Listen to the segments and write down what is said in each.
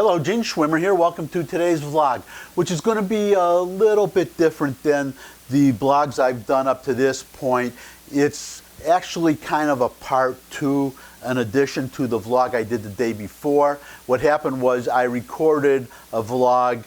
Hello, Gene Schwimmer here. Welcome to today's vlog, which is going to be a little bit different than the vlogs I've done up to this point. It's actually kind of a part two, an addition to the vlog I did the day before. What happened was I recorded a vlog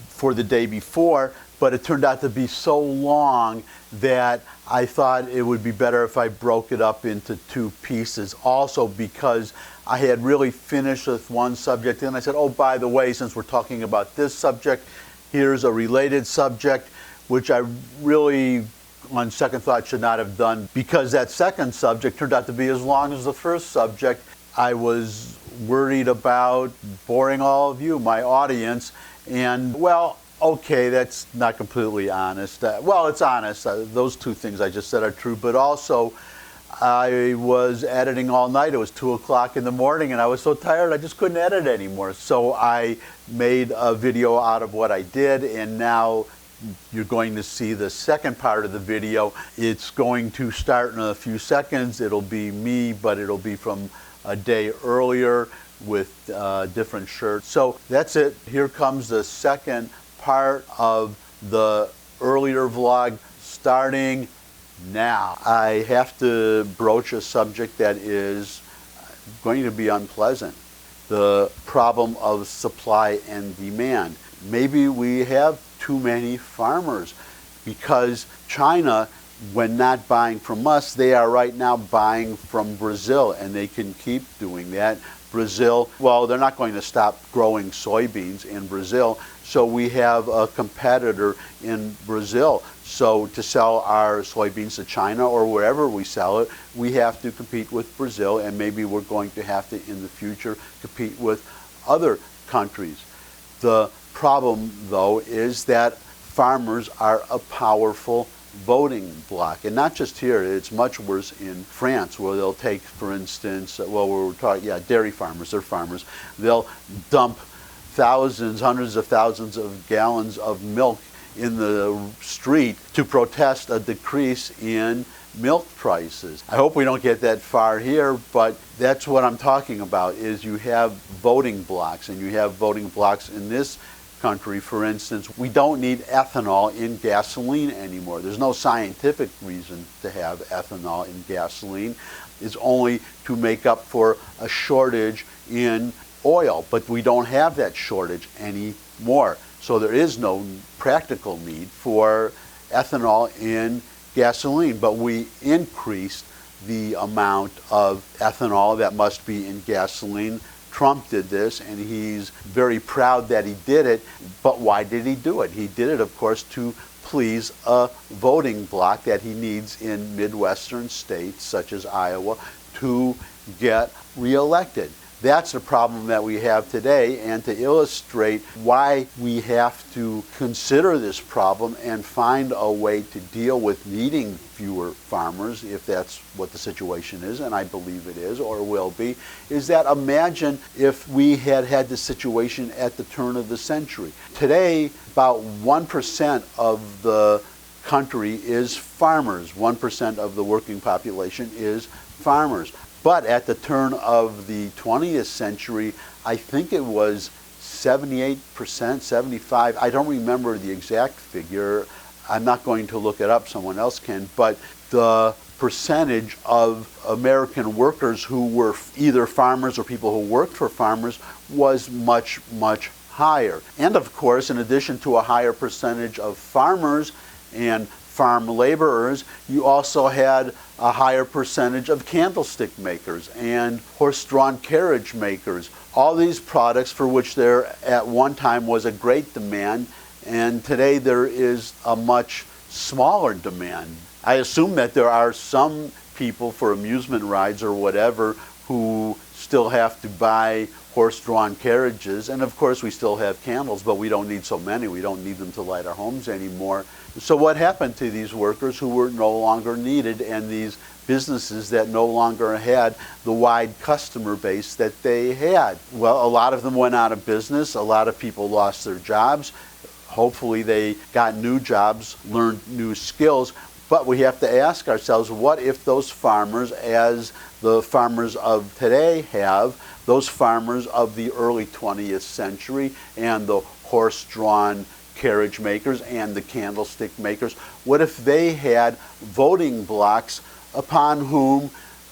for the day before, but it turned out to be so long that I thought it would be better if I broke it up into two pieces. Also because I had really finished with one subject and I said, oh, by the way, since we're talking about this subject, here's a related subject, which I really, on second thought, should not have done, because that second subject turned out to be as long as the first subject. I was worried about boring all of you, my audience, and well, okay, that's not completely honest. Well, it's honest. Those two things I just said are true, but also I was editing all night. It was 2 o'clock in the morning and I was so tired I just couldn't edit anymore. So I made a video out of what I did, and now you're going to see the second part of the video. It's going to start in a few seconds. It'll be me, but it'll be from a day earlier with a different shirt. So that's it. Here comes the second part of the earlier vlog, starting now. I have to broach a subject that is going to be unpleasant: the problem of supply and demand. Maybe we have too many farmers, because China, when not buying from us, they are right now buying from Brazil, and they can keep doing that. Brazil, well, they're not going to stop growing soybeans in Brazil, so we have a competitor in Brazil. So to sell our soybeans to China or wherever we sell it, we have to compete with Brazil, and maybe we're going to have to, in the future, compete with other countries. The problem, though, is that farmers are a powerful voting bloc, and not just here. It's much worse in France, where they'll take, for instance, well, we're talking, dairy farmers. They're farmers. They'll dump thousands, hundreds of thousands of gallons of milk in the street to protest a decrease in milk prices. I hope we don't get that far here, but that's what I'm talking about. Is you have voting blocs, and you have voting blocs in this country. For instance, we don't need ethanol in gasoline anymore. There's no scientific reason to have ethanol in gasoline. It's only to make up for a shortage in oil, but we don't have that shortage anymore. So there is no practical need for ethanol in gasoline, but we increased the amount of ethanol that must be in gasoline. Trump did this, and he's very proud that he did it, but why did he do it? He did it, of course, to please a voting bloc that he needs in Midwestern states, such as Iowa, to get reelected. That's the problem that we have today, and to illustrate why we have to consider this problem and find a way to deal with needing fewer farmers, if that's what the situation is, and I believe it is or will be, is that imagine if we had had this situation at the turn of the century. Today, about 1% of the country is farmers. 1% of the working population is farmers. But at the turn of the 20th century, I think it was 78%, 75%. I don't remember the exact figure. I'm not going to look it up. Someone else can. But the percentage of American workers who were either farmers or people who worked for farmers was much, much higher. And of course, in addition to a higher percentage of farmers and farm laborers, you also had a higher percentage of candlestick makers and horse-drawn carriage makers. All these products for which there at one time was a great demand, and today there is a much smaller demand. I assume that there are some people for amusement rides or whatever who still have to buy horse-drawn carriages, and of course we still have candles, but we don't need so many. We don't need them to light our homes anymore. So what happened to these workers who were no longer needed, and these businesses that no longer had the wide customer base that they had? Well, a lot of them went out of business. A lot of people lost their jobs. Hopefully they got new jobs, learned new skills. But we have to ask ourselves, what if those farmers, as the farmers of today have, those farmers of the early 20th century and the horse-drawn carriage makers and the candlestick makers, what if they had voting blocks upon whom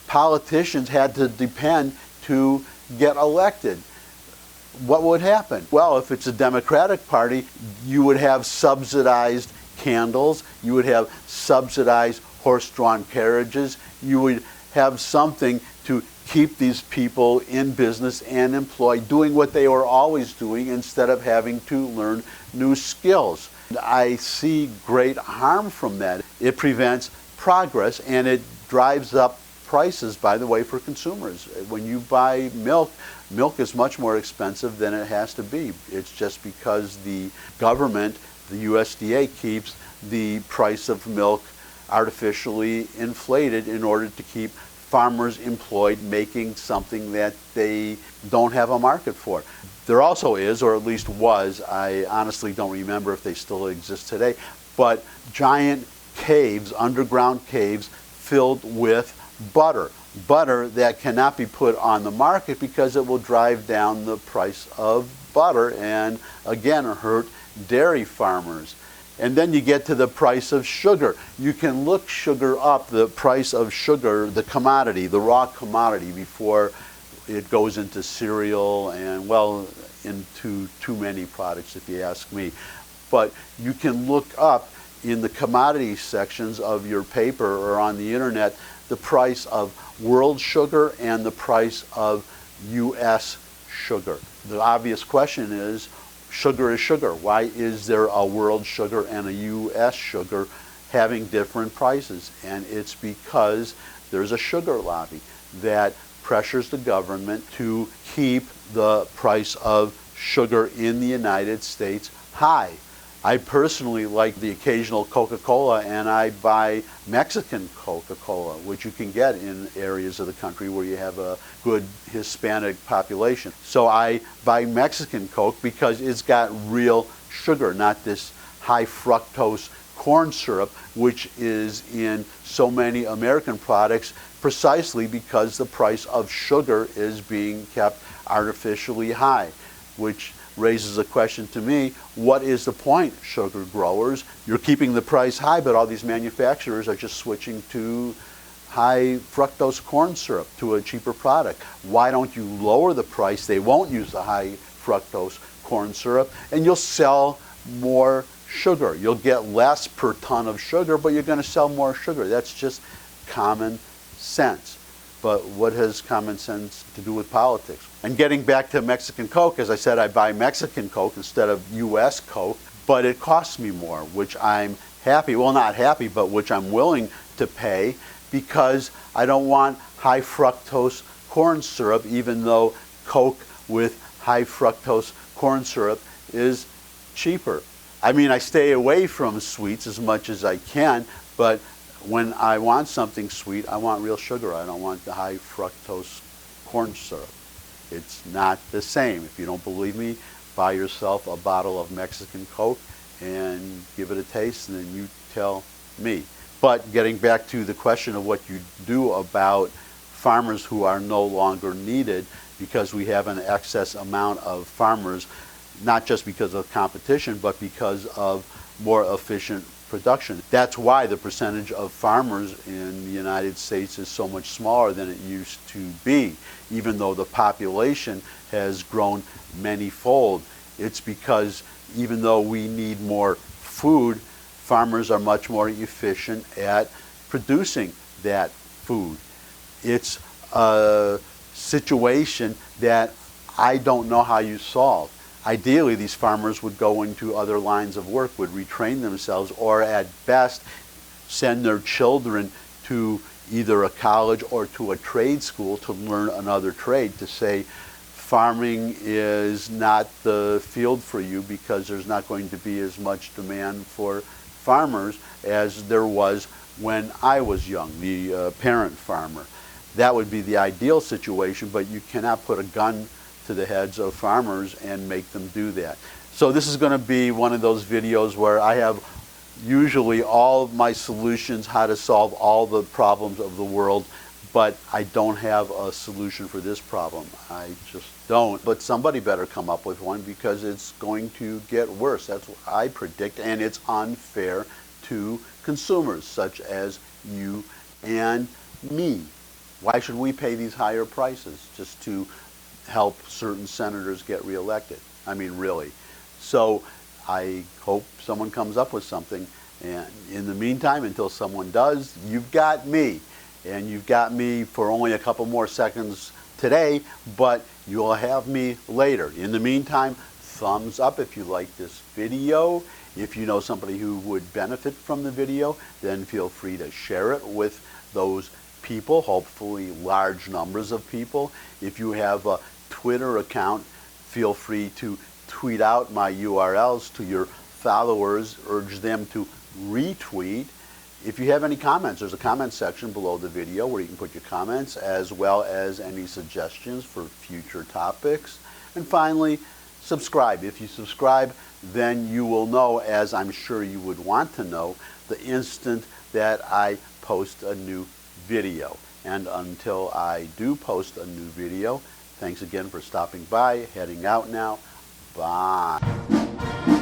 politicians had to depend to get elected? What would happen? Well, if it's a Democratic Party, you would have subsidized candles, you would have subsidized horse-drawn carriages, you would have something to keep these people in business and employed, doing what they were always doing instead of having to learn new skills. I see great harm from that. It prevents progress and it drives up prices, by the way, for consumers. When you buy milk, milk is much more expensive than it has to be. It's just because the government, the USDA, keeps the price of milk artificially inflated in order to keep farmers employed making something that they don't have a market for. There also is, or at least was, I honestly don't remember if they still exist today, but giant caves, underground caves filled with butter. Butter that cannot be put on the market because it will drive down the price of butter and again hurt dairy farmers. And then you get to the price of sugar. You can look sugar up, the price of sugar, the commodity, the raw commodity, before it goes into cereal and, well, into too many products if you ask me. But you can look up in the commodity sections of your paper or on the internet the price of world sugar and the price of U.S. sugar. The obvious question is, sugar is sugar. Why is there a world sugar and a U.S. sugar having different prices? And it's because there's a sugar lobby that pressures the government to keep the price of sugar in the United States high. I personally like the occasional Coca-Cola, and I buy Mexican Coca-Cola, which you can get in areas of the country where you have a good Hispanic population. So I buy Mexican Coke because it's got real sugar, not this high fructose corn syrup, which is in so many American products precisely because the price of sugar is being kept artificially high, which raises a question to me: what is the point, sugar growers? You're keeping the price high, but all these manufacturers are just switching to high fructose corn syrup, to a cheaper product. Why don't you lower the price? They won't use the high fructose corn syrup, and you'll sell more sugar. You'll get less per ton of sugar, but you're going to sell more sugar. That's just common sense. But what has common sense to do with politics? And getting back to Mexican Coke, as I said, I buy Mexican Coke instead of U.S. Coke, but it costs me more, which I'm happy, well, not happy, but which I'm willing to pay because I don't want high fructose corn syrup, even though Coke with high fructose corn syrup is cheaper. I mean, I stay away from sweets as much as I can, but when I want something sweet, I want real sugar. I don't want the high fructose corn syrup. It's not the same. If you don't believe me, buy yourself a bottle of Mexican Coke and give it a taste, and then you tell me. But getting back to the question of what you do about farmers who are no longer needed because we have an excess amount of farmers, not just because of competition, but because of more efficient production. That's why the percentage of farmers in the United States is so much smaller than it used to be, even though the population has grown many-fold. It's because even though we need more food, farmers are much more efficient at producing that food. It's a situation that I don't know how you solve. Ideally, these farmers would go into other lines of work, would retrain themselves, or at best send their children to either a college or to a trade school to learn another trade, to say farming is not the field for you because there's not going to be as much demand for farmers as there was when I was young, the parent farmer. That would be the ideal situation, but you cannot put a gun to the heads of farmers and make them do that. So this is going to be one of those videos where I have usually all of my solutions how to solve all the problems of the world, but I don't have a solution for this problem. I just don't. But somebody better come up with one, because it's going to get worse. That's what I predict, and it's unfair to consumers such as you and me. Why should we pay these higher prices just to help certain senators get reelected? I mean, really. So I hope someone comes up with something. And in the meantime, until someone does, you've got me. And you've got me for only a couple more seconds today, but you'll have me later. In the meantime, thumbs up if you like this video. If you know somebody who would benefit from the video, then feel free to share it with those people, hopefully large numbers of people. If you have a Twitter account, feel free to tweet out my URLs to your followers, urge them to retweet. If you have any comments, there's a comment section below the video where you can put your comments, as well as any suggestions for future topics. And finally, subscribe. If you subscribe, then you will know, as I'm sure you would want to know, the instant that I post a new video. And until I do post a new video, thanks again for stopping by. Heading out now. Bye.